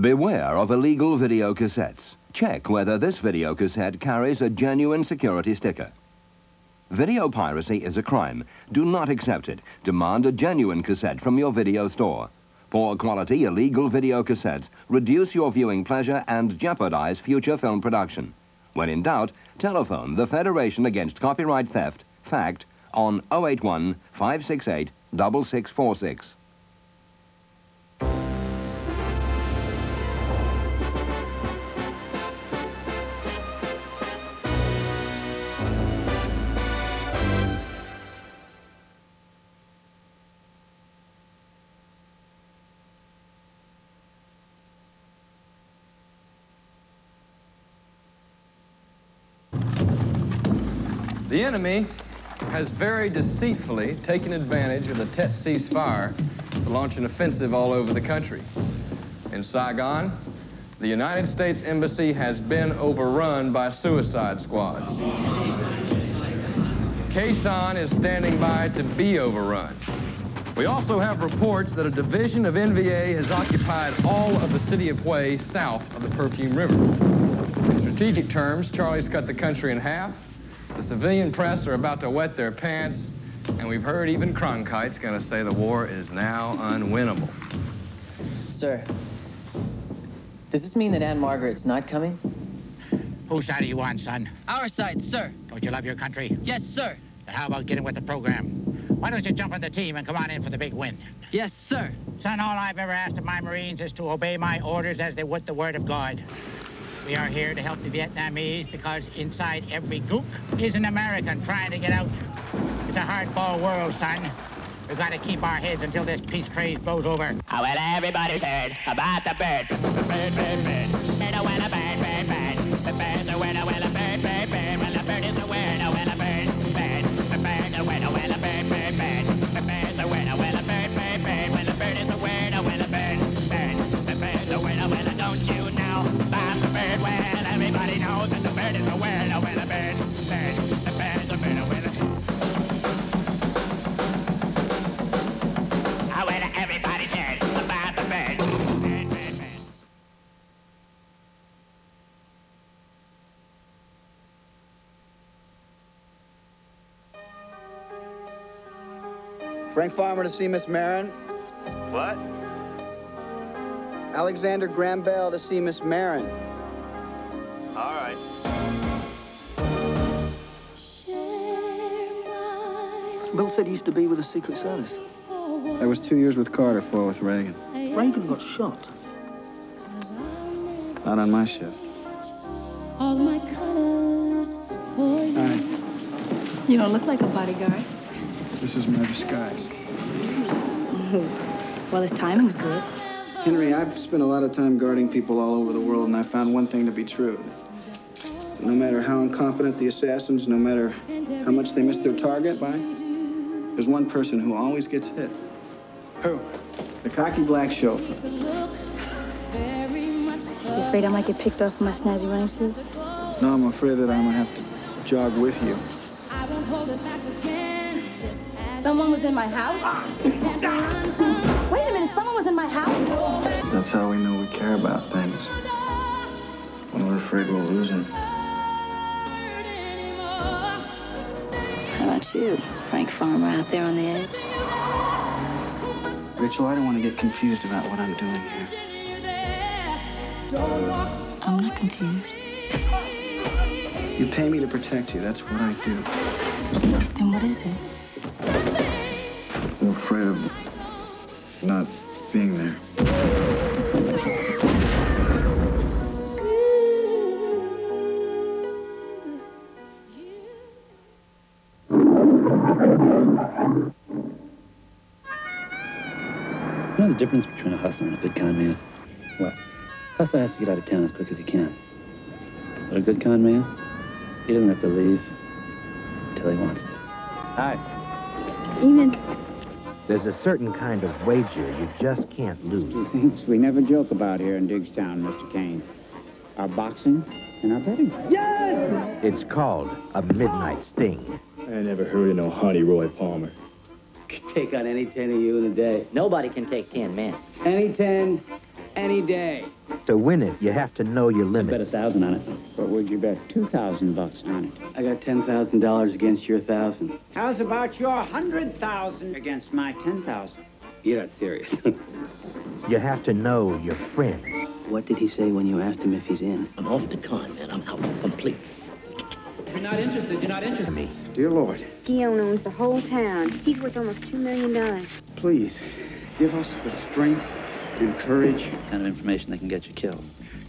Beware of illegal video cassettes. Check whether this video cassette carries a genuine security sticker. Video piracy is a crime. Do not accept it. Demand a genuine cassette from your video store. Poor quality illegal video cassettes reduce your viewing pleasure and jeopardize future film production. When in doubt, telephone the Federation Against Copyright Theft, FACT, on 081 568 6646. The enemy has very deceitfully taken advantage of the Tet ceasefire to launch an offensive all over the country. In Saigon, the United States Embassy has been overrun by suicide squads. Quezon is standing by to be overrun. We also have reports that a division of NVA has occupied all of the city of Hue south of the Perfume River. In strategic terms, Charlie's cut the country in half. The civilian press are about to wet their pants, and we've heard even Cronkite's gonna say the war is now unwinnable. Sir, does this mean that Aunt Margaret's not coming? Whose side are you on, son? Our side, sir. Don't you love your country? Yes, sir. Then how about getting with the program? Why don't you jump on the team and come on in for the big win? Yes, sir. Son, all I've ever asked of my Marines is to obey my orders as they would the word of God. We are here to help the Vietnamese because inside every gook is an American trying to get out. It's a hardball world, son. We've got to keep our heads until this peace craze blows over. Oh, well, everybody's heard about the bird. The bird, bird, bird. Bird, oh, well, a bird, bird, bird. The bird's a word, oh, well, a bird, bird, bird. Well, a bird is a word, oh, well, a bird, bird. The bird, a word, oh, well, a bird, bird, bird. The bird's a word, oh, well, a bird, bird, bird. Well, a bird is a word, oh, well, a bird, bird. The bird's a word, oh, well, don't you know about the bird? Well, everybody knows that the bird is a word, oh, well, a bird, bird. The bird's a word, oh, well, everybody's heard about the bird. Bird, bird, bird. Frank Farmer to see Miss Marin. What? Alexander Graham Bell to see Miss Marin. All right. Bill said he used to be with the Secret Service. That was 2 years with Carter, 4 with Reagan. Reagan got shot. Not on my ship. All my colors for you. Hi. You don't look like a bodyguard. This is my disguise. Well, his timing's good. Henry, I've spent a lot of time guarding people all over the world, and I found one thing to be true. No matter how incompetent the assassins, no matter how much they miss their target by, there's one person who always gets hit. Who? The cocky black chauffeur. You afraid I might get picked off in my snazzy running suit? No, I'm afraid that I'm gonna have to jog with you. Someone was in my house? Wait a minute, someone was in my house? That's how we know we care about things. When we're afraid we'll lose them. How about you, Frank Farmer, out there on the edge? Rachel, I don't want to get confused about what I'm doing here. I'm not confused. You pay me to protect you. That's what I do. Then what is it? I'm afraid of not being there. You know the difference between a hustler and a good con man? Well, hustler has to get out of town as quick as he can. But a good con man, he doesn't have to leave until he wants to. Hi. Evening. There's a certain kind of wager you just can't lose. Two things we never joke about here in Diggstown, Mr. Kane. Our boxing and our betting. Yes! It's called a midnight sting. I never heard of no Hardy Roy Palmer. Could take on any 10 of you in a day. Nobody can take 10 men. Any 10 any day. To win it, you have to know your I limits. bet 1,000 on it. What would you bet? $2,000 on it. I got $10,000 against your 1,000. How's about your 100,000 against my 10,000? You're not serious. You have to know your friends. What did he say when you asked him if he's in? I'm off the con, man. I'm out complete. If you're not interested, you're not interested in me. Dear Lord, Guillaume owns the whole town. He's worth almost $2 million. please give us the strength and courage The kind of information that can get you killed.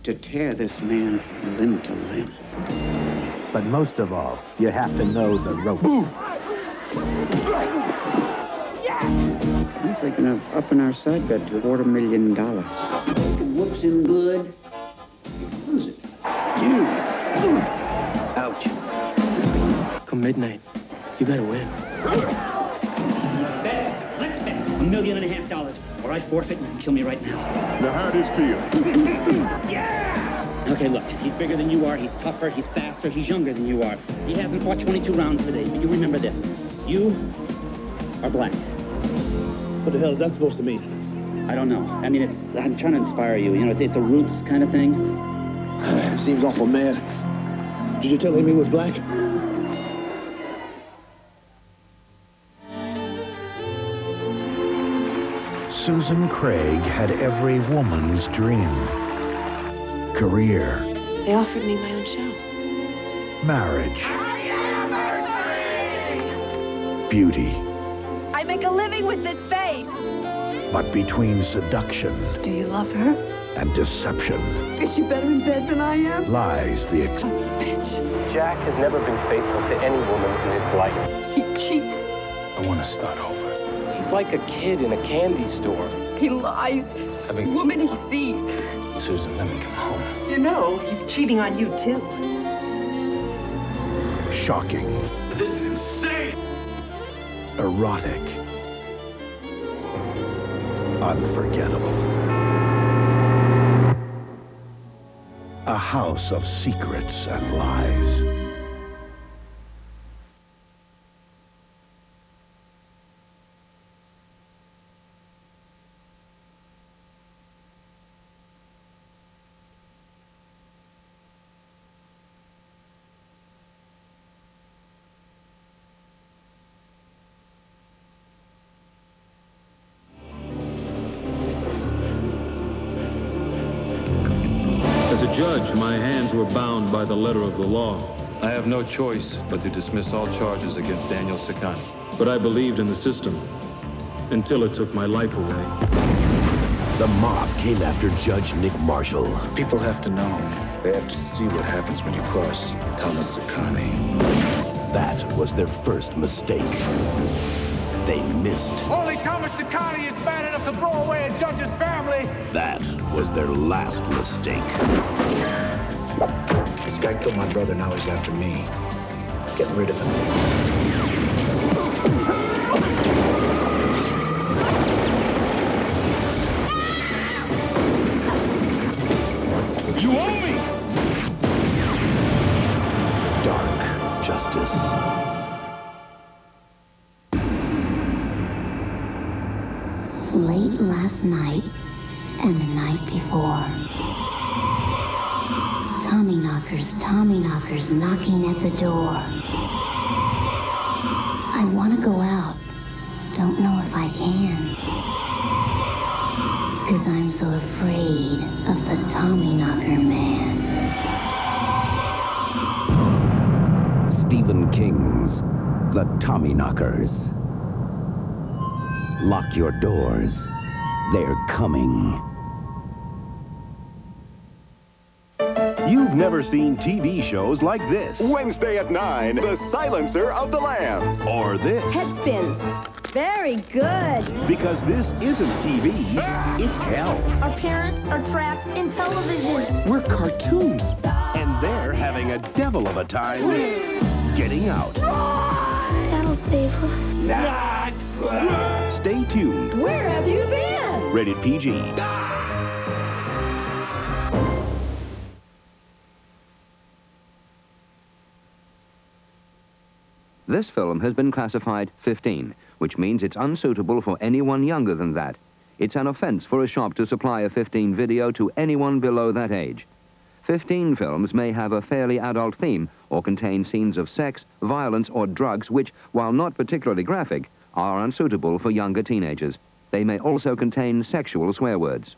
to tear this man from limb to limb. But most of all, you have to know the ropes. I'm thinking of upping our side bet to $250,000. Whoops him good. You lose it. Ouch. Come midnight, you better win. Bet. Let's bet. $1.5 million, or I forfeit and you can kill me right now. Now, how does feel? Yeah! Okay, look, he's bigger than you are, he's tougher, he's faster, he's younger than you are. He hasn't fought 22 rounds today, but you remember this. You are black. What the hell is that supposed to mean? I don't know. I mean, I'm trying to inspire you. You know, it's a roots kind of thing. Seems awful mad. Did you tell him he was black? Susan Craig had every woman's dream. Career. They offered me my own show. Marriage. Beauty. I make a living with this face. But between seduction Do you love her? and deception Is she better in bed than I am? lies the Bitch. Jack has never been faithful to any woman in his life. He cheats. I want to start over. He's like a kid in a candy store. He lies. Having Woman he sees. Susan, let me come home. You know, he's cheating on you, too. shocking, This is insane! erotic, unforgettable. A house of secrets and lies. As a judge, my hands were bound by the letter of the law. I have no choice but to dismiss all charges against Daniel Sakani. But I believed in the system until it took my life away. The mob came after Judge Nick Marshall. People have to know. They have to see what happens when you cross Thomas Sakani. That was their first mistake. They missed. Only Thomas Sakani is bad enough to throw away a judge's family. That was their last mistake. This guy killed my brother, now he's after me. Get rid of him. You owe me! Dark justice. Late last night and the night before. Tommyknockers knocking at the door. I want to go out. Don't know if I can. 'Cause I'm so afraid of the Tommyknocker man. Stephen King's The Tommyknockers. Lock your doors. They're coming. You've never seen TV shows like this. Wednesday at 9, The Silencer of the Lambs. Or this. Head spins. Very good. Because this isn't TV, it's hell. Our parents are trapped in television. We're cartoons. And they're having a devil of a time getting out. That'll save her. Stay tuned. Where have you been? Rated PG. This film has been classified 15, which means it's unsuitable for anyone younger than that. It's an offense for a shop to supply a 15 video to anyone below that age. 15 films may have a fairly adult theme or contain scenes of sex, violence, or drugs which, while not particularly graphic, are unsuitable for younger teenagers. They may also contain sexual swear words.